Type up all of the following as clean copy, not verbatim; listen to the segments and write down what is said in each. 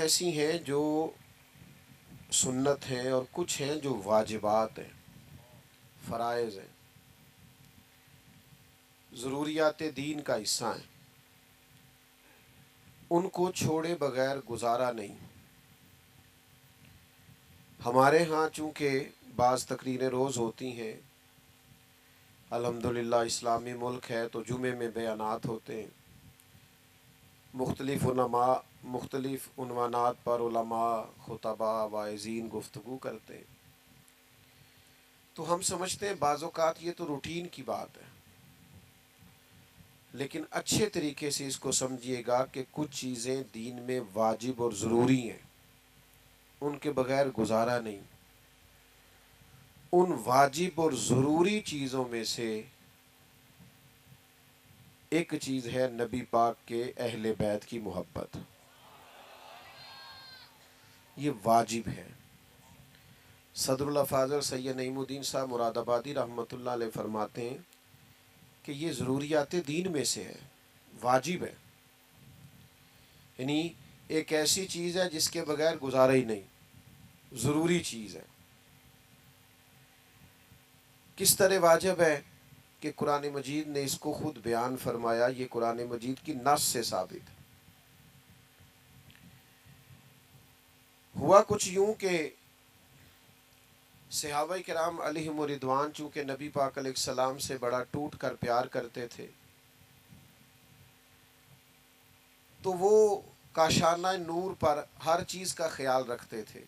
ایسی ہیں جو سنت ہیں اور کچھ ہیں جو واجبات ہیں، فرائض ہیں، ضروریات دین کا حصہ ہیں، ان کو چھوڑے بغیر گزارا نہیں۔ ہمارے ہاں چونکہ بعض تقریریں روز ہوتی ہیں، الحمدللہ اسلامی ملک ہے تو جمعے میں بیانات ہوتے ہیں، مختلف عنوانات پر علماء، خطباء، واعظین گفتگو کرتے ہیں، تو ہم سمجھتے ہیں بعض اوقات یہ تو روٹین کی بات ہے، لیکن اچھے طریقے سے اس کو سمجھیے گا کہ کچھ چیزیں دین میں واجب اور ضروری ہیں، ان کے بغیر گزارا نہیں۔ ان واجب اور ضروری چیزوں میں سے ایک چیز ہے نبی پاک کے اہل بیت کی محبت، یہ واجب ہے۔ صدر الافاضل سید نعیم الدین صاحب مراد آبادی رحمۃ اللہ علیہ فرماتے ہیں کہ یہ ضروریات دین میں سے ہے، واجب ہے، یعنی ایک ایسی چیز ہے جس کے بغیر گزارا ہی نہیں، ضروری چیز ہے۔ کس طرح واجب ہے کہ قرآن مجید نے اس کو خود بیان فرمایا، یہ قرآن مجید کی نص سے ثابت ہے۔ ہوا کچھ یوں کہ صحابہ کرام علیہم رضوان چونکہ نبی پاک علیہ السلام سے بڑا ٹوٹ کر پیار کرتے تھے، تو وہ کاشانہ نور پر ہر چیز کا خیال رکھتے تھے۔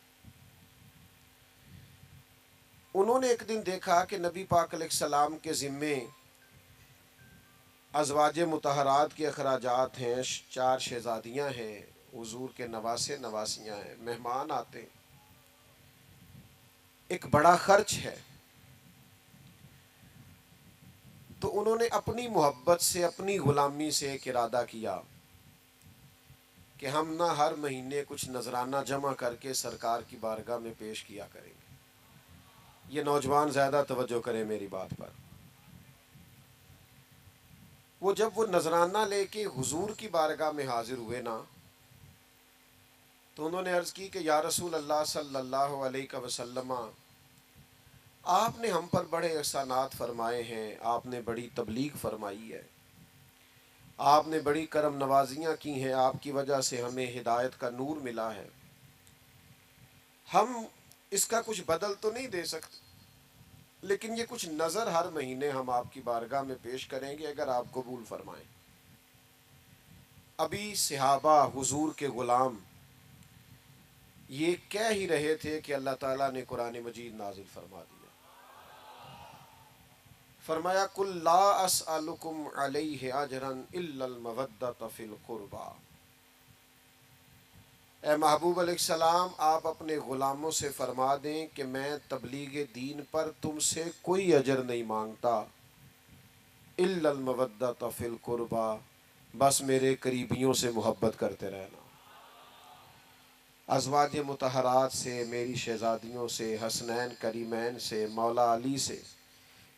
انہوں نے ایک دن دیکھا کہ نبی پاک علیہ السلام کے ذمے ازواج مطہرات کے اخراجات ہیں، 4 شہزادیاں ہیں، حضور کے نواسے نواسیاں ہیں، مہمان آتے ہیں، ایک بڑا خرچ ہے۔ تو انہوں نے اپنی محبت سے، اپنی غلامی سے ایک ارادہ کیا کہ ہم نہ ہر مہینے کچھ نذرانہ جمع کر کے سرکار کی بارگاہ میں پیش کیا کریں گے۔ یہ نوجوان زیادہ توجہ کریں میری بات پر۔ جب وہ نذرانہ لے کے حضور کی بارگاہ میں حاضر ہوئے نا، تو انہوں نے عرض کی کہ یا رسول اللہ صلی اللہ علیہ وسلم، آپ نے ہم پر بڑے احسانات فرمائے ہیں، آپ نے بڑی تبلیغ فرمائی ہے، آپ نے بڑی کرم نوازیاں کی ہیں، آپ کی وجہ سے ہمیں ہدایت کا نور ملا ہے، ہم اس کا کچھ بدل تو نہیں دے سکتے، لیکن یہ کچھ نظر ہر مہینے ہم آپ کی بارگاہ میں پیش کریں گے اگر آپ قبول فرمائیں۔ ابھی صحابہ، حضور کے غلام یہ کہہ ہی رہے تھے کہ اللہ تعالیٰ نے قرآن مجید نازل فرما دیا، فرمایا قُل لا اسألکم علیہ اجرا الا المودۃ فی القربی۔ اے محبوب علیہ السلام، آپ اپنے غلاموں سے فرما دیں کہ میں تبلیغ دین پر تم سے کوئی اجر نہیں مانگتا، الا المودۃ فی القربی، بس میرے قریبیوں سے محبت کرتے رہنا، ازواج مطہرات سے، میری شہزادیوں سے، حسنین کریمین سے، مولا علی سے،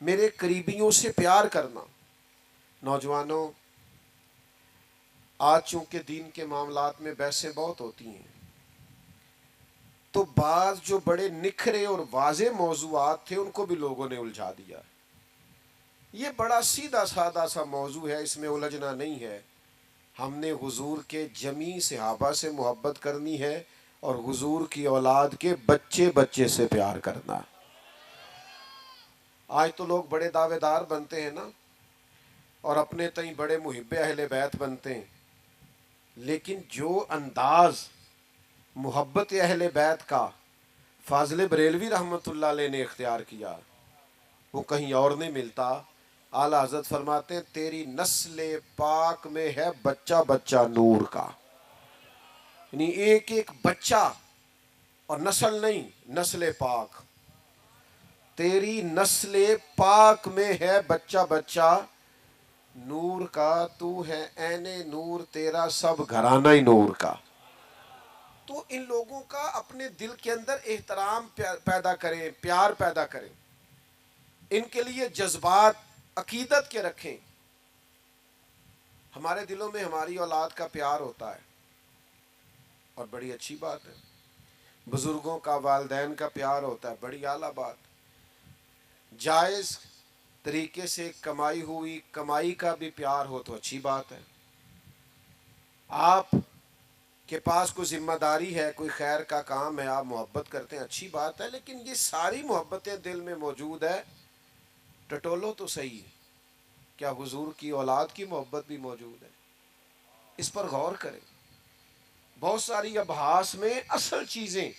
میرے قریبیوں سے پیار کرنا۔ نوجوانوں، آج چونکہ دین کے معاملات میں بحثیں بہت ہوتی ہیں، تو بعض جو بڑے نکھرے اور واضح موضوعات تھے ان کو بھی لوگوں نے الجھا دیا۔ یہ بڑا سیدھا سادہ سا موضوع ہے، اس میں الجھنا نہیں ہے۔ ہم نے حضور کے جمیع صحابہ سے محبت کرنی ہے اور حضور کی اولاد کے بچے بچے سے پیار کرنا۔ آج تو لوگ بڑے دعوے دار بنتے ہیں نا، اور اپنے تئیں بڑے محب اہل بیت بنتے ہیں، لیکن جو انداز محبت اہل بیت کا فاضل بریلوی رحمۃ اللہ علیہ نے اختیار کیا وہ کہیں اور نہیں ملتا۔ اعلیٰ حضرت فرماتے ہیں تیری نسل پاک میں ہے بچہ بچہ نور کا، یعنی ایک ایک بچہ، اور نسل نہیں، نسل پاک، تیری نسل پاک میں ہے بچہ بچہ نور کا، تو ہے عین نور، تیرا سب گھرانہ ہی نور کا۔ تو ان لوگوں کا اپنے دل کے اندر احترام پیدا کریں، پیار پیدا کریں، ان کے لیے جذبات عقیدت کے رکھیں۔ ہمارے دلوں میں ہماری اولاد کا پیار ہوتا ہے، اور بڑی اچھی بات ہے. بزرگوں کا والدین کا پیار ہوتا ہے, بڑی اعلیٰ بات. جائز طریقے سے کمائی ہوئی کمائی کا بھی پیار ہو تو اچھی بات ہے. آپ کے پاس کوئی ذمہ داری ہے, کوئی خیر کا کام ہے, آپ محبت کرتے ہیں, اچھی بات ہے. لیکن یہ ساری محبتیں دل میں موجود ہے, ٹٹولو تو صحیح ہے. کیا حضور کی اولاد کی محبت بھی موجود ہے؟ اس پر غور کریں. بہت ساری ابحاث میں اصل چیزیں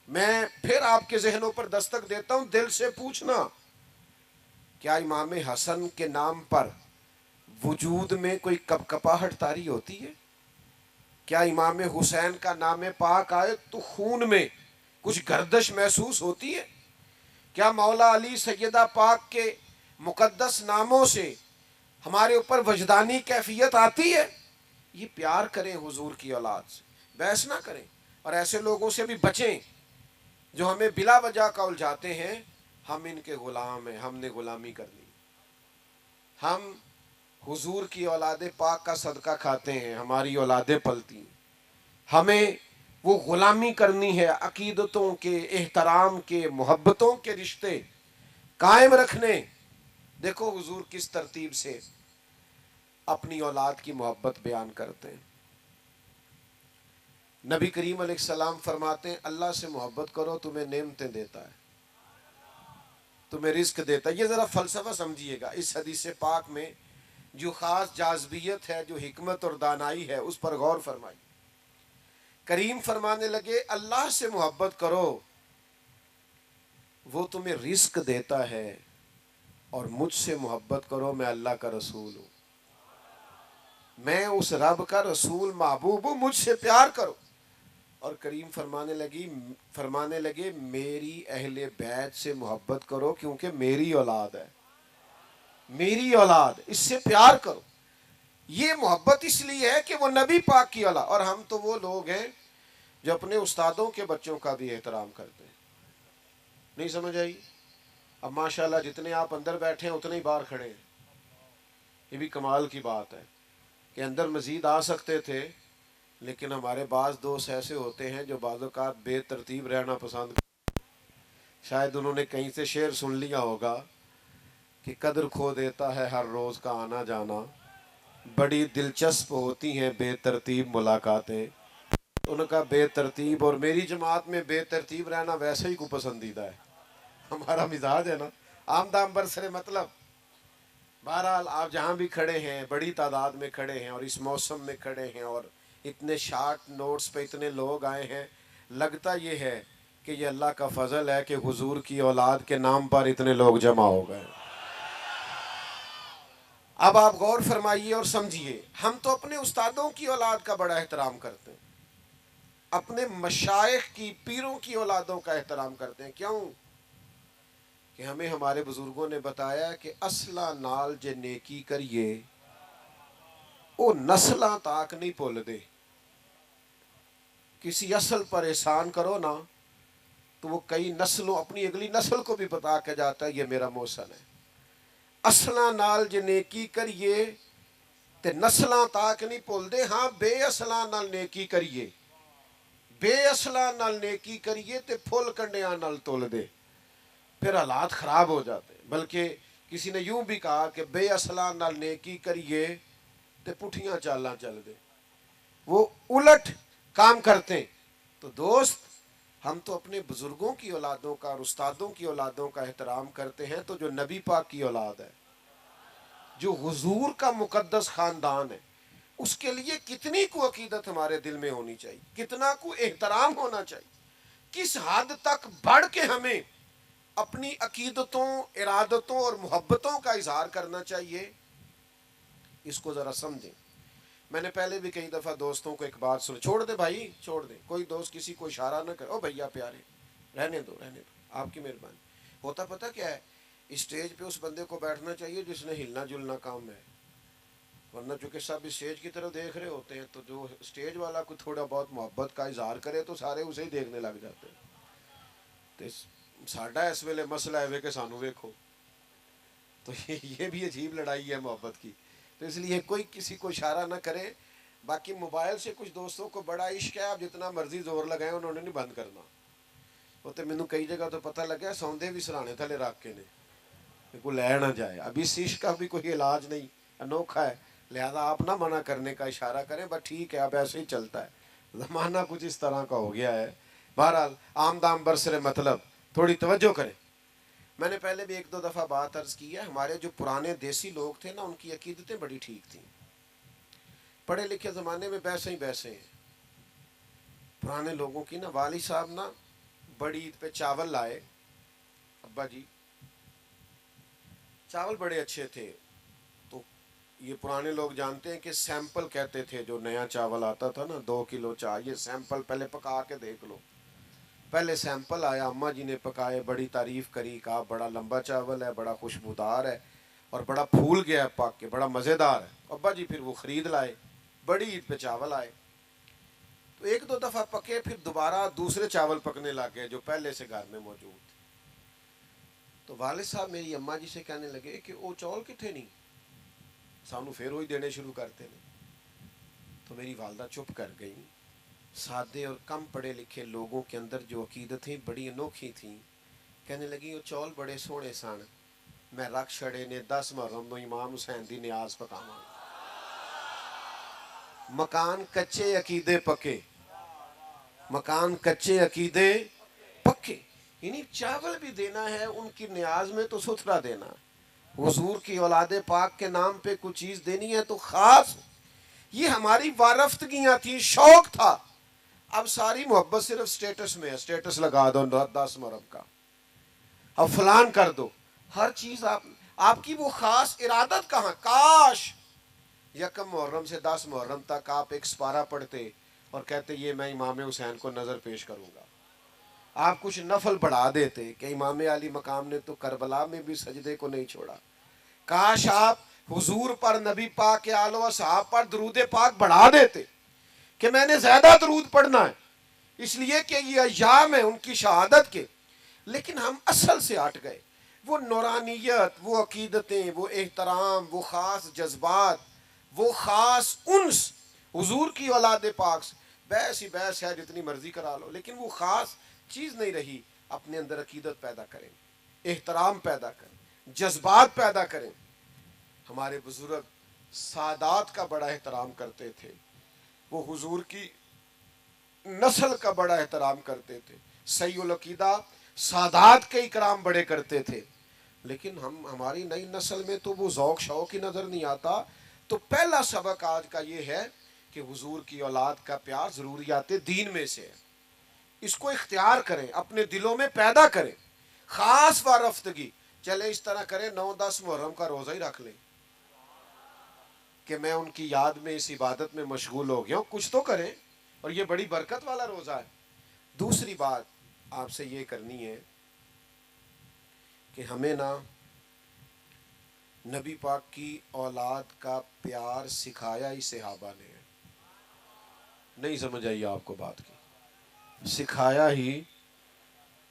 میں پھر آپ کے ذہنوں پر دستک دیتا ہوں. دل سے پوچھنا, کیا امام حسن کے نام پر وجود میں کوئی کپکپاہٹ طاری ہوتی ہے؟ کیا امام حسین کا نام پاک آئے تو خون میں کچھ گردش محسوس ہوتی ہے؟ کیا مولا علی سیدہ پاک کے مقدس ناموں سے ہمارے اوپر وجدانی کیفیت آتی ہے؟ یہ پیار کریں حضور کی اولاد سے, بحث نہ کریں. اور ایسے لوگوں سے بھی بچیں جو ہمیں بلا وجہ کا الجھاتے ہیں. ہم ان کے غلام ہیں, ہم نے غلامی کرنی. ہم حضور کی اولاد پاک کا صدقہ کھاتے ہیں, ہماری اولادیں پلتی ہیں. ہمیں وہ غلامی کرنی ہے, عقیدتوں کے, احترام کے, محبتوں کے رشتے قائم رکھنے. دیکھو حضور کس ترتیب سے اپنی اولاد کی محبت بیان کرتے ہیں. نبی کریم علیہ السلام فرماتے ہیں اللہ سے محبت کرو, تمہیں نعمتیں دیتا ہے, تمہیں رزق دیتا ہے. یہ ذرا فلسفہ سمجھیے گا. اس حدیث پاک میں جو خاص جاذبیت ہے, جو حکمت اور دانائی ہے, اس پر غور فرمائیے. کریم فرمانے لگے اللہ سے محبت کرو, وہ تمہیں رزق دیتا ہے, اور مجھ سے محبت کرو, میں اللہ کا رسول ہوں, میں اس رب کا رسول محبوب ہوں, مجھ سے پیار کرو. اور کریم فرمانے لگے میری اہل بیت سے محبت کرو, کیونکہ میری اولاد ہے, میری اولاد, اس سے پیار کرو. یہ محبت اس لیے ہے کہ وہ نبی پاک کی اولاد. اور ہم تو وہ لوگ ہیں جو اپنے استادوں کے بچوں کا بھی احترام کرتے ہیں. نہیں سمجھ آئی؟ اب ماشاءاللہ جتنے آپ اندر بیٹھے ہیں اتنے ہی باہر کھڑے ہیں. یہ بھی کمال کی بات ہے کہ اندر مزید آ سکتے تھے, لیکن ہمارے بعض دوست ایسے ہوتے ہیں جو بعض اوقات بے ترتیب رہنا پسند کرتے. شاید انہوں نے کہیں سے شعر سن لیا ہوگا کہ قدر کھو دیتا ہے ہر روز کا آنا جانا, بڑی دلچسپ ہوتی ہیں بے ترتیب ملاقاتیں. ان کا بے ترتیب اور میری جماعت میں بے ترتیب رہنا ویسے ہی کو پسندیدہ ہے. ہمارا مزاج ہے نا, آمدام برسر مطلب. بہرحال آپ جہاں بھی کھڑے ہیں, بڑی تعداد میں کھڑے ہیں, اور اس موسم میں کھڑے ہیں, اور اتنے شارٹ نوٹس پہ اتنے لوگ آئے ہیں, لگتا یہ ہے کہ یہ اللہ کا فضل ہے کہ حضور کی اولاد کے نام پر اتنے لوگ جمع ہو گئے. اب آپ غور فرمائیے اور سمجھیے. ہم تو اپنے استادوں کی اولاد کا بڑا احترام کرتے ہیں, اپنے مشائخ کی, پیروں کی اولادوں کا احترام کرتے ہیں. کیوں؟ کہ ہمیں ہمارے بزرگوں نے بتایا کہ اصلہ نال جے نیکی کریے وہ نسلاں تاک نہیں بھول دے. کسی اصل پر احسان کرو نا تو وہ کئی نسلوں, اپنی اگلی نسل کو بھی بتا کے جاتا ہے یہ میرا محسن ہے. اصلاں نال جے نیکی کریے تے نسلاں تاک نہیں بھول دے. ہاں بے اصلاں نال نیکی کریے, بے اصلاں نال نیکی کریے تے پھل کنڈیاں نال تول دے, پھر حالات خراب ہو جاتے. بلکہ کسی نے یوں بھی کہا کہ بے اصلاں نال نیکی کریے تے پٹھیاں چالاں چل دے, وہ الٹ کام کرتے. تو دوست, ہم تو اپنے بزرگوں کی اولادوں کا اور استادوں کی اولادوں کا احترام کرتے ہیں. تو جو نبی پاک کی اولاد ہے, جو حضور کا مقدس خاندان ہے, اس کے لیے کتنی کو عقیدت ہمارے دل میں ہونی چاہیے, کتنا کو احترام ہونا چاہیے, کس حد تک بڑھ کے ہمیں اپنی عقیدتوں, ارادتوں اور محبتوں کا اظہار کرنا چاہیے. اس کو ذرا سمجھیں. میں نے پہلے بھی کئی دفعہ دوستوں کو ایک بات سنی, چھوڑ دے بھائی چھوڑ دے, کوئی دوست کسی کو اشارہ نہ کرے, او بھیا پیارے رہنے دو رہنے دو, آپ کی مہربانی. ہوتا پتہ کیا ہے, اسٹیج پہ اس بندے کو بیٹھنا چاہیے جس نے ہلنا جلنا کام ہے, ورنہ چونکہ سب اسٹیج کی طرف دیکھ رہے ہوتے ہیں, تو جو اسٹیج والا کو تھوڑا بہت محبت کا اظہار کرے تو سارے اسے ہی دیکھنے لگ جاتے ہیں. تو ساڈا اس ویلے مسئلہ ہے کہ سانو ویکھو, تو یہ بھی عجیب لڑائی ہے محبت کی. تو اس لیے کوئی کسی کو اشارہ نہ کرے, باقی موبائل سے کچھ دوستوں کو بڑا عشق ہے, آپ جتنا مرضی زور لگائیں انہوں نے نہیں بند کرنا. وہ تو مینوں کئی جگہ تو پتہ لگا سوندے بھی سرانے تھلے رکھ کے نے کہ کوئی لے نہ جائے. ابھی اس عشق کا بھی کوئی علاج نہیں, انوکھا ہے, لہذا آپ نہ منع کرنے کا اشارہ کریں, بس ٹھیک ہے اب ایسے ہی چلتا ہے, زمانہ کچھ اس طرح کا ہو گیا ہے. بہرحال عام دام برسر مطلب تھوڑی توجہ کریں. میں نے پہلے بھی ایک دو دفعہ بات عرض کی ہے, ہمارے جو پرانے دیسی لوگ تھے نا ان کی عقیدتیں بڑی ٹھیک تھیں. پڑھے لکھے زمانے میں بیسے ہی بیسے ہیں. پرانے لوگوں کی نا والد صاحب نا بڑی عید پہ چاول لائے, ابا جی چاول بڑے اچھے تھے. تو یہ پرانے لوگ جانتے ہیں کہ سیمپل کہتے تھے, جو نیا چاول آتا تھا نا 2 کلو یہ سیمپل پہلے پکا کے دیکھ لو. پہلے سیمپل آیا, اماں جی نے پکائے, بڑی تعریف کری, کہا بڑا لمبا چاول ہے, بڑا خوشبودار ہے اور بڑا پھول گیا ہے پک کے, بڑا مزیدار ہے. ابا جی پھر وہ خرید لائے, بڑی عید پہ چاول آئے. تو ایک دو دفعہ پکے, پھر دوبارہ دوسرے چاول پکنے لگ گئے جو پہلے سے گھر میں موجود تھے. تو والد صاحب میری اماں جی سے کہنے لگے کہ وہ چول کتنے نہیں, سانو پھر وہی دینے شروع کرتے ہیں. تو میری والدہ چپ کر گئیں. سادے اور کم پڑھے لکھے لوگوں کے اندر جو عقیدتیں بڑی انوکھی تھیں, کہنے لگی وہ چول بڑے سونے سن, میں رکھ چھڑے نے 10 محرم نو امام حسین دی نیاز پکاواں. مکان کچے عقیدے پکے, مکان کچے عقیدے پکے. یعنی چاول بھی دینا ہے ان کی نیاز میں تو ستھرا دینا. حضور کی اولاد پاک کے نام پہ کچھ چیز دینی ہے تو خاص. یہ ہماری وارفتگیاں تھیں, شوق تھا. اب ساری محبت صرف سٹیٹس میں ہے, سٹیٹس لگا دو 10 محرم کا, اب فلان کر دو. ہر چیز آپ کی وہ خاص ارادت کہاں. کاش یکم محرم سے 10 محرم تک آپ ایک سپارہ پڑھتے اور کہتے یہ میں امام حسین کو نظر پیش کروں گا. آپ کچھ نفل بڑھا دیتے کہ امام علی مقام نے تو کربلا میں بھی سجدے کو نہیں چھوڑا. کاش آپ حضور پر, نبی پاک کے آل و صحاب پر درود پاک بڑھا دیتے کہ میں نے زیادہ درود پڑھنا ہے اس لیے کہ یہ ایام ہیں ان کی شہادت کے. لیکن ہم اصل سے ہٹ گئے. وہ نورانیت, وہ عقیدتیں, وہ احترام, وہ خاص جذبات, وہ خاص انس حضور کی اولاد پاک سے. بحث ہی بحث ہے, جتنی مرضی کرا لو, لیکن وہ خاص چیز نہیں رہی. اپنے اندر عقیدت پیدا کریں, احترام پیدا کریں, جذبات پیدا کریں. ہمارے بزرگ سادات کا بڑا احترام کرتے تھے, وہ حضور کی نسل کا بڑا احترام کرتے تھے. صحیح العقیدہ سادات کے اکرام بڑے کرتے تھے. لیکن ہماری نئی نسل میں تو وہ ذوق شوق ہی نظر نہیں آتا. تو پہلا سبق آج کا یہ ہے کہ حضور کی اولاد کا پیار ضروریات دین میں سے ہے. اس کو اختیار کریں, اپنے دلوں میں پیدا کریں. خاص وارفتگی, چلے اس طرح کریں 9-10 محرم کا روزہ ہی رکھ لیں کہ میں ان کی یاد میں اس عبادت میں مشغول ہو گیا ہوں, کچھ تو کریں. اور یہ بڑی برکت والا روزہ ہے. دوسری بات آپ سے یہ کرنی ہے کہ ہمیں نا نبی پاک کی اولاد کا پیار سکھایا ہی صحابہ نے. نہیں سمجھ آئی آپ کو بات کی, سکھایا ہی.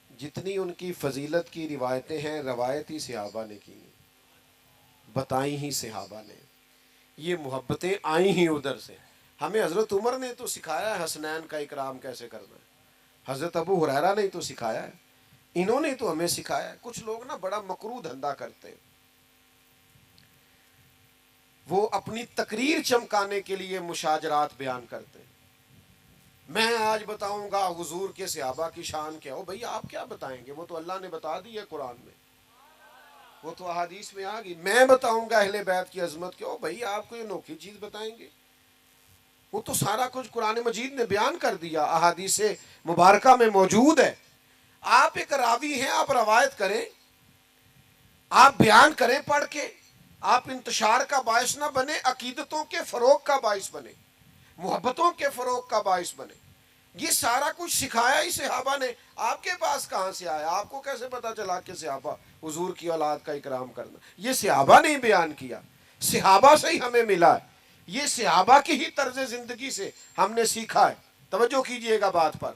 جتنی ان کی فضیلت کی روایتیں ہیں روایت ہی صحابہ نے کی, بتائیں ہی صحابہ نے. یہ محبتیں آئیں ہی ادھر سے. ہمیں حضرت عمر نے تو سکھایا ہے حسنین کا اکرام کیسے کرنا ہے, حضرت ابو ہریرہ نے تو سکھایا ہے, انہوں نے تو ہمیں سکھایا ہے. کچھ لوگ نا بڑا مکروہ دھندا کرتے ہیں, وہ اپنی تقریر چمکانے کے لیے مشاجرات بیان کرتے ہیں. میں آج بتاؤں گا حضور کے صحابہ کی شان کیا ہو. بھئی آپ کیا بتائیں گے, وہ تو اللہ نے بتا دی ہے قرآن میں, وہ تو احادیث میں آ گئی. میں بتاؤں گا اہل بیت کی عظمت کیا ہو. بھئی آپ کو یہ انوکھی چیز بتائیں گے, وہ تو سارا کچھ قرآن مجید نے بیان کر دیا, احادیث مبارکہ میں موجود ہے. آپ ایک راوی ہیں, آپ روایت کریں, آپ بیان کریں پڑھ کے, آپ انتشار کا باعث نہ بنے, عقیدتوں کے فروغ کا باعث بنے, محبتوں کے فروغ کا باعث بنے. یہ سارا کچھ سکھایا ہی صحابہ نے. آپ کے پاس کہاں سے آیا, آپ کو کیسے پتا چلا کہ صحابہ حضور کی اولاد کا اکرام کرنا. یہ صحابہ نے ہی بیان کیا, صحابہ سے ہی ہمیں ملا ہے, یہ صحابہ کی ہی طرز زندگی سے ہم نے سیکھا ہے. توجہ کیجئے گا بات پر.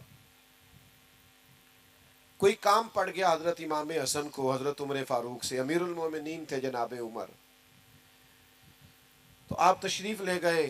کوئی کام پڑ گیا حضرت امام حسن کو حضرت عمر فاروق سے, امیر المومنین تھے جناب عمر, تو آپ تشریف لے گئے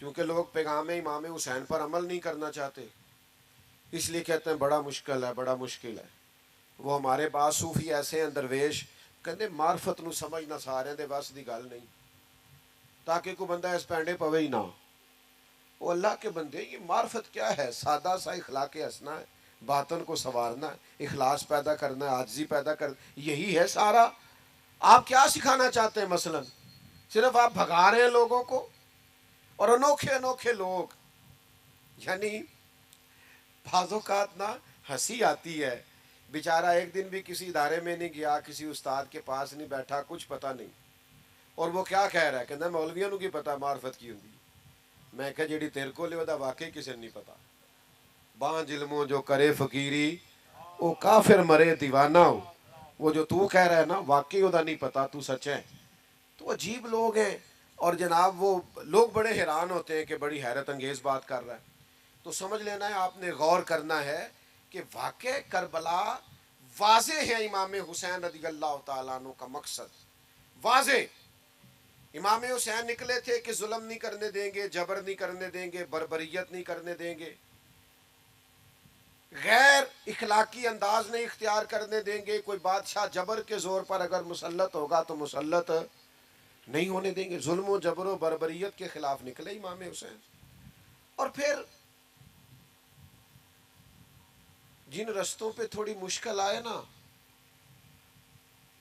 کیونکہ لوگ پیغام امام حسین پر عمل نہیں کرنا چاہتے، اس لیے کہتے ہیں بڑا مشکل ہے، بڑا مشکل ہے۔ وہ ہمارے بعض صوفی ایسے ہیں درویش، کہتے معرفت نو سمجھنا سارے دے بس دی گل نہیں، تاکہ کوئی بندہ اس پینڈے پوے ہی نہ۔ وہ اللہ کے بندے، یہ معرفت کیا ہے؟ سادہ سا اخلاق ہنسنا ہے، باطن کو سنوارنا ہے، اخلاص پیدا کرنا ہے، عاجزی پیدا کرنا، یہی ہے سارا۔ آپ کیا سکھانا چاہتے ہیں؟ مثلا صرف آپ بھگا رہے ہیں لوگوں کو، اور انوکھے انوکھے لوگ، یعنی بعض اوقات نا ہنسی آتی ہے، بیچارہ ایک دن بھی کسی ادارے میں نہیں گیا، کسی استاد کے پاس نہیں بیٹھا، کچھ پتہ نہیں، اور وہ کیا کہہ رہا ہے، کہنا مولویوں کی پتہ معرفت کی ہوں گی۔ میں کہا جیڑی تیرے کو لے دا واقعی کسی نہیں پتا۔ بانج علموں جو کرے فقیری، وہ کافر مرے دیوانہ ہو۔ وہ جو تو کہہ رہا ہے نا واقعی وہ دا نہیں پتا، تو سچ ہے۔ تو عجیب لوگ ہیں، اور جناب وہ لوگ بڑے حیران ہوتے ہیں کہ بڑی حیرت انگیز بات کر رہا ہے۔ تو سمجھ لینا ہے، آپ نے غور کرنا ہے کہ واقع کربلا واضح ہے امام حسین رضی اللہ تعالیٰ عنہ کا مقصد واضح۔ امام حسین نکلے تھے کہ ظلم نہیں کرنے دیں گے، جبر نہیں کرنے دیں گے، بربریت نہیں کرنے دیں گے، غیر اخلاقی انداز نہیں اختیار کرنے دیں گے، کوئی بادشاہ جبر کے زور پر اگر مسلط ہوگا تو مسلط نہیں ہونے دیں گے۔ ظلم و جبر و بربریت کے خلاف نکلے امام حسین۔ اور پھر جن رستوں پہ تھوڑی مشکل آئے نا،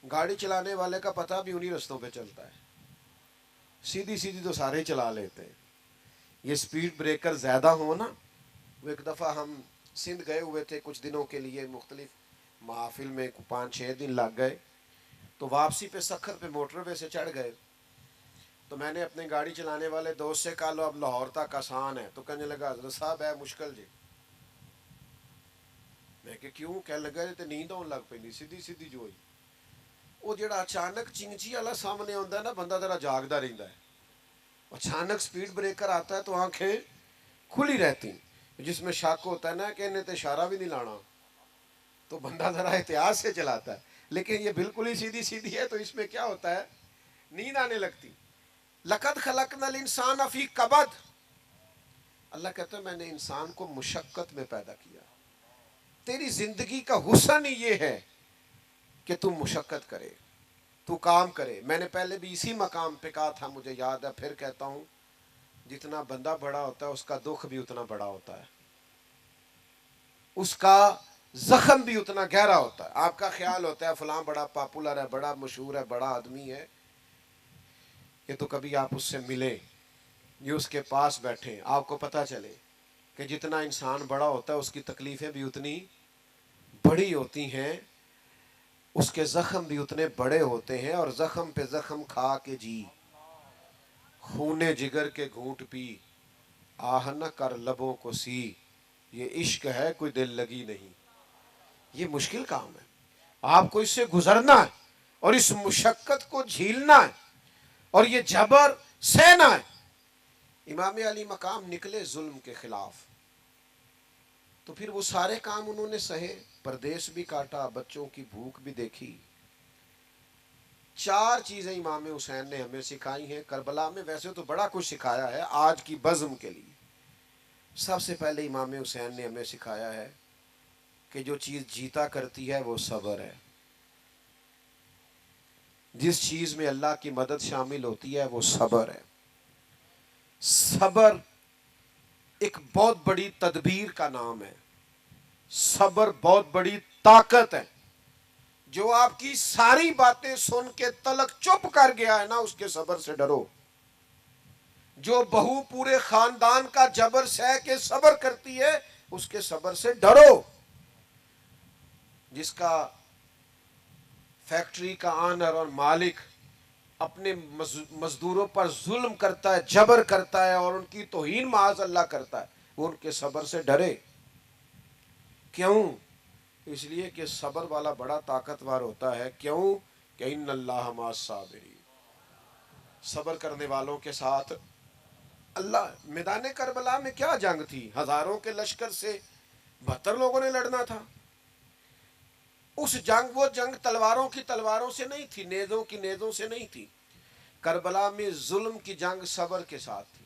گاڑی چلانے والے کا پتہ بھی انہی رستوں پہ چلتا ہے، سیدھی سیدھی تو سارے چلا لیتے ہیں۔ یہ سپیڈ بریکر زیادہ ہو نا، وہ ایک دفعہ ہم سندھ گئے ہوئے تھے کچھ دنوں کے لیے، مختلف محافل میں 5-6 دن لگ گئے، تو واپسی پہ سکھر پہ موٹر وے سے چڑھ گئے، تو میں نے اپنے گاڑی چلانے والے دوست سے کہا لو اب لاہور تک آسان ہے، تو کہنے لگا حضرت صاحب ہے مشکل جی۔ میں کہ کیوں؟ کہنے لگا تو نیند آن لگ پی سیدھی سیدھی جو ہوئی۔ وہ جڑا اچانک چنگچی والا سامنے آتا ہے نا، بندہ ذرا جاگتا رہتا ہے، اچانک سپیڈ بریکر آتا ہے تو آنکھیں کھلی رہتی، جس میں شک ہوتا ہے نا کہ انہیں تو اشارہ بھی نہیں لانا، تو بندہ ذرا احتیاط سے چلاتا ہے۔ لیکن یہ بالکل ہی سیدھی سیدھی ہے، تو اس میں کیا ہوتا ہے، نیند آنے لگتی۔ لقد خلقنا الانسان فی کبد، اللہ کہتا ہے میں نے انسان کو مشقت میں پیدا کیا۔ تیری زندگی کا حسن ہی یہ ہے کہ تم مشقت کرے، تو کام کرے۔ میں نے پہلے بھی اسی مقام پہ کہا تھا، مجھے یاد ہے، پھر کہتا ہوں، جتنا بندہ بڑا ہوتا ہے اس کا دکھ بھی اتنا بڑا ہوتا ہے، اس کا زخم بھی اتنا گہرا ہوتا ہے۔ آپ کا خیال ہوتا ہے فلاں بڑا پاپولر ہے، بڑا مشہور ہے، بڑا آدمی ہے، یہ تو کبھی آپ اس سے ملیں، یہ اس کے پاس بیٹھیں، آپ کو پتہ چلے کہ جتنا انسان بڑا ہوتا ہے اس کی تکلیفیں بھی اتنی بڑی ہوتی ہیں، اس کے زخم بھی اتنے بڑے ہوتے ہیں، اور زخم پہ زخم کھا کے جی، خون جگر کے گھونٹ پی، آہ نہ کر لبوں کو سی، یہ عشق ہے کوئی دل لگی نہیں۔ یہ مشکل کام ہے، آپ کو اس سے گزرنا ہے، اور اس مشقت کو جھیلنا ہے، اور یہ جبر سہنا ہے۔ امام علی مقام نکلے ظلم کے خلاف، تو پھر وہ سارے کام انہوں نے سہے، پردیس بھی کاٹا، بچوں کی بھوک بھی دیکھی۔ 4 چیزیں امام حسین نے ہمیں سکھائی ہیں کربلا میں، ویسے تو بڑا کچھ سکھایا ہے آج کی بزم کے لیے۔ سب سے پہلے امام حسین نے ہمیں سکھایا ہے کہ جو چیز جیتا کرتی ہے وہ صبر ہے، جس چیز میں اللہ کی مدد شامل ہوتی ہے وہ صبر ہے۔ صبر ایک بہت بڑی تدبیر کا نام ہے، صبر بہت بڑی طاقت ہے۔ جو آپ کی ساری باتیں سن کے تلک چپ کر گیا ہے نا، اس کے صبر سے ڈرو۔ جو بہو پورے خاندان کا جبر سہ کے صبر کرتی ہے، اس کے صبر سے ڈرو۔ جس کا فیکٹری کا آنر اور مالک اپنے مزدوروں پر ظلم کرتا ہے، جبر کرتا ہے، اور ان کی توہین معاذ اللہ کرتا ہے، وہ ان کے صبر سے ڈرے۔ کیوں؟ اس لیے کہ صبر والا بڑا طاقتور ہوتا ہے۔ کیوں؟ کہ ان اللہ مع الصابرین، صبر کرنے والوں کے ساتھ اللہ۔ میدان کربلا میں کیا جنگ تھی؟ ہزاروں کے لشکر سے 72 لوگوں نے لڑنا تھا۔ اس جنگ، وہ جنگ تلواروں کی تلواروں سے نہیں تھی، نیزوں کی نیزوں سے نہیں تھی۔ کربلا میں ظلم کی جنگ صبر کے ساتھ تھی۔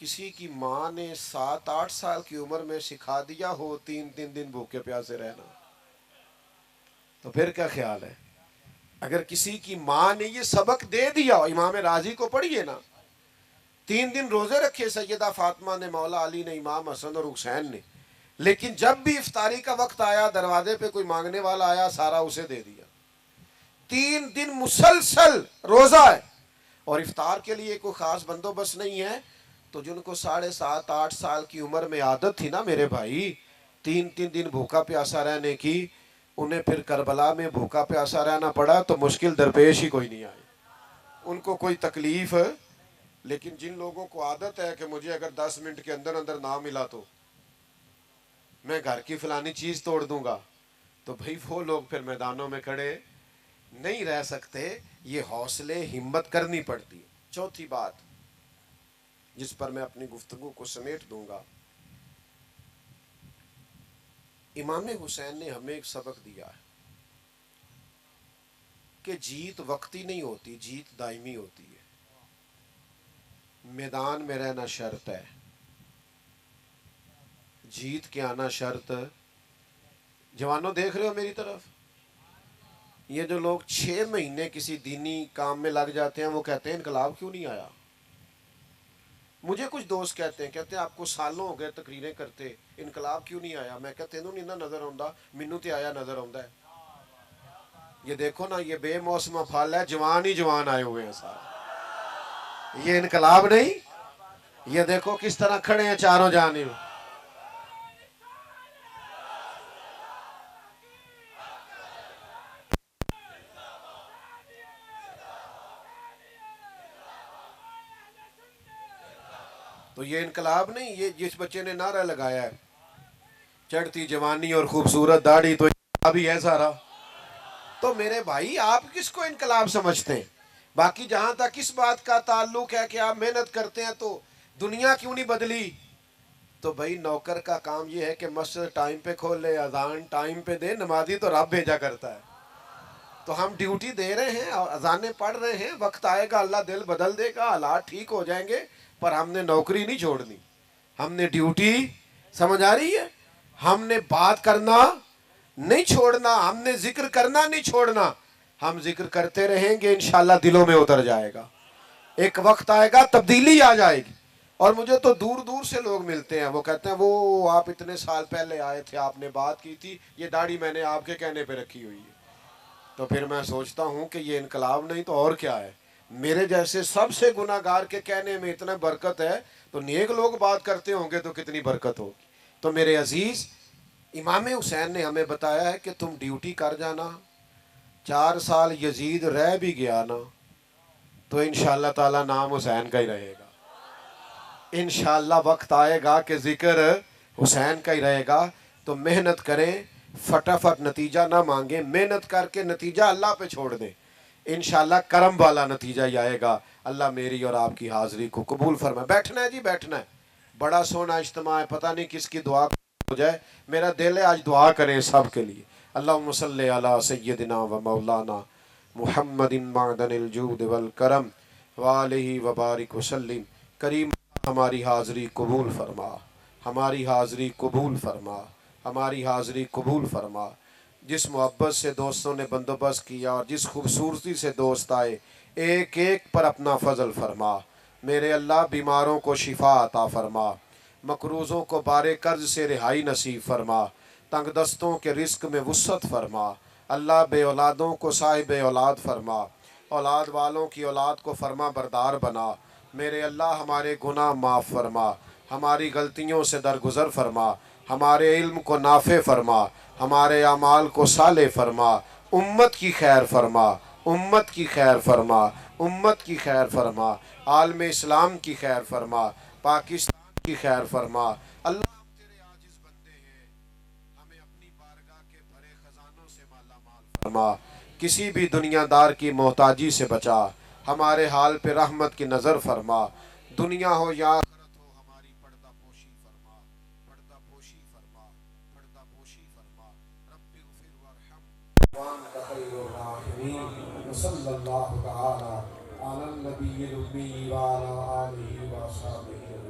کسی کی ماں نے 7-8 سال کی عمر میں سکھا دیا ہو 3 دن بھوکے پیاسے رہنا، تو پھر کیا خیال ہے؟ اگر کسی کی ماں نے یہ سبق دے دیا، امام راضی کو پڑھیے نا، 3 دن روزے رکھے سیدہ فاطمہ نے، مولا علی نے، امام حسن اور حسین نے، لیکن جب بھی افطاری کا وقت آیا دروازے پہ کوئی مانگنے والا آیا سارا اسے دے دیا۔ 3 دن مسلسل روزہ ہے، اور افطار کے لیے کوئی خاص بندوبست نہیں ہے، تو جن کو 7.5-8 سال کی عمر میں عادت تھی نا میرے بھائی 3 دن بھوکا پیاسا رہنے کی، انہیں پھر کربلا میں بھوکا پیاسا رہنا پڑا تو مشکل درپیش ہی کوئی نہیں آئی، ان کو کوئی تکلیف۔ لیکن جن لوگوں کو عادت ہے کہ مجھے اگر 10 منٹ کے اندر اندر نہ ملا تو میں گھر کی فلانی چیز توڑ دوں گا، تو بھئی وہ لوگ پھر میدانوں میں کھڑے نہیں رہ سکتے، یہ حوصلے ہمت کرنی پڑتی ہے۔ چوتھی بات جس پر میں اپنی گفتگو کو سمیٹ دوں گا، امام حسین نے ہمیں ایک سبق دیا ہے کہ جیت وقتی نہیں ہوتی، جیت دائمی ہوتی ہے۔ میدان میں رہنا شرط ہے، جیت کے آنا شرط۔ جوانوں دیکھ رہے ہو میری طرف؟ یہ جو لوگ 6 مہینے کسی دینی کام میں لگ جاتے ہیں وہ کہتے ہیں انقلاب کیوں نہیں آیا۔ مجھے کچھ دوست کہتے ہیں آپ کو سالوں ہو گئے تقریریں کرتے، انقلاب کیوں نہیں آیا؟ میں کہتے ہیں نہیں نظر آؤں، مینوں تے آیا نظر آؤں ہے۔ یہ دیکھو نا، یہ بے موسم پھل ہے، جوان ہی جوان آئے ہوئے ہیں سارے، یہ انقلاب نہیں۔ یہ دیکھو کس طرح کھڑے ہیں چاروں جانب۔ تو یہ انقلاب نہیں، یہ جس بچے نے نعرہ لگایا ہے چڑھتی جوانی اور خوبصورت داڑھی تو انقلاب ہی ہے سارا۔ تو میرے بھائی آپ کس کو انقلاب سمجھتے ہیں؟ باقی جہاں تک اس بات کا تعلق ہے کہ آپ محنت کرتے ہیں تو دنیا کیوں نہیں بدلی، تو بھائی نوکر کا کام یہ ہے کہ مسجد ٹائم پہ کھولے، اذان ٹائم پہ دے، نمازی تو رب بھیجا کرتا ہے۔ تو ہم ڈیوٹی دے رہے ہیں اور اذانیں پڑھ رہے ہیں، وقت آئے گا اللہ دل بدل دے گا، حالات ٹھیک ہو جائیں گے، پر ہم نے نوکری نہیں چھوڑنی، ہم نے ڈیوٹی، سمجھ آ رہی ہے؟ ہم نے بات کرنا نہیں چھوڑنا، ہم نے ذکر کرنا نہیں چھوڑنا، ہم ذکر کرتے رہیں گے، انشاءاللہ دلوں میں اتر جائے گا، ایک وقت آئے گا تبدیلی آ جائے گی۔ اور مجھے تو دور دور سے لوگ ملتے ہیں، وہ کہتے ہیں وہ آپ اتنے سال پہلے آئے تھے، آپ نے بات کی تھی، یہ داڑھی میں نے آپ کے کہنے پہ رکھی ہوئی ہے۔ تو پھر میں سوچتا ہوں کہ یہ انقلاب نہیں تو اور کیا ہے؟ میرے جیسے سب سے گناہ گار کے کہنے میں اتنا برکت ہے، تو نیک لوگ بات کرتے ہوں گے تو کتنی برکت ہوگی۔ تو میرے عزیز، امام حسین نے ہمیں بتایا ہے کہ تم ڈیوٹی کر جانا، 4 سال یزید رہ بھی گیا نا تو انشاءاللہ تعالی نام حسین کا ہی رہے گا، انشاءاللہ وقت آئے گا کہ ذکر حسین کا ہی رہے گا۔ تو محنت کریں، فٹافٹ نتیجہ نہ مانگیں، محنت کر کے نتیجہ اللہ پہ چھوڑ دیں، انشاءاللہ کرم والا نتیجہ ہی آئے گا۔ اللہ میری اور آپ کی حاضری کو قبول فرمائے۔ بیٹھنا ہے جی، بیٹھنا ہے، بڑا سونا اجتماع ہے، پتہ نہیں کس کی دعا ہو جائے، میرا دل ہے آج دعا کریں سب کے لیے۔ اللہم صلی علی سیدنا و مولانا محمد معدن الجود والکرم وآلہ وبارک وسلم۔ کریم ہماری حاضری قبول فرما، ہماری حاضری قبول فرما، ہماری حاضری قبول فرما۔ جس محبت سے دوستوں نے بندوبست کیا اور جس خوبصورتی سے دوست آئے، ایک ایک پر اپنا فضل فرما۔ میرے اللہ بیماروں کو شفا عطا فرما، مقروضوں کو بارے قرض سے رہائی نصیب فرما، تنگ دستوں کے رزق میں وسعت فرما۔ اللہ بے اولادوں کو صاحب اولاد فرما، اولاد والوں کی اولاد کو فرما بردار بنا۔ میرے اللہ ہمارے گناہ معاف فرما، ہماری غلطیوں سے درگزر فرما، ہمارے علم کو نافع فرما، ہمارے اعمال کو صالح فرما، امت کی خیر فرما، امت کی خیر فرما، امت کی خیر فرما، عالم اسلام کی خیر فرما، پاکستان کی خیر فرما۔ اللہ ہم تیرے عاجز بندے ہیں، ہمیں اپنی بارگاہ کے بھرے خزانوں سے مالا مال فرما، کسی بھی دنیا دار کی محتاجی سے بچا، ہمارے حال پہ رحمت کی نظر فرما، دنیا ہو یا آخرت ہو ہماری پردہ پوشی فرما، پردہ پوشی فرما، پردہ پوشی فرما۔ رب اغفر وارحم وانت خیر الراحمین، وصلی اللہ تعالی علی النبی الأمی وعلی آلہ وصحبہ۔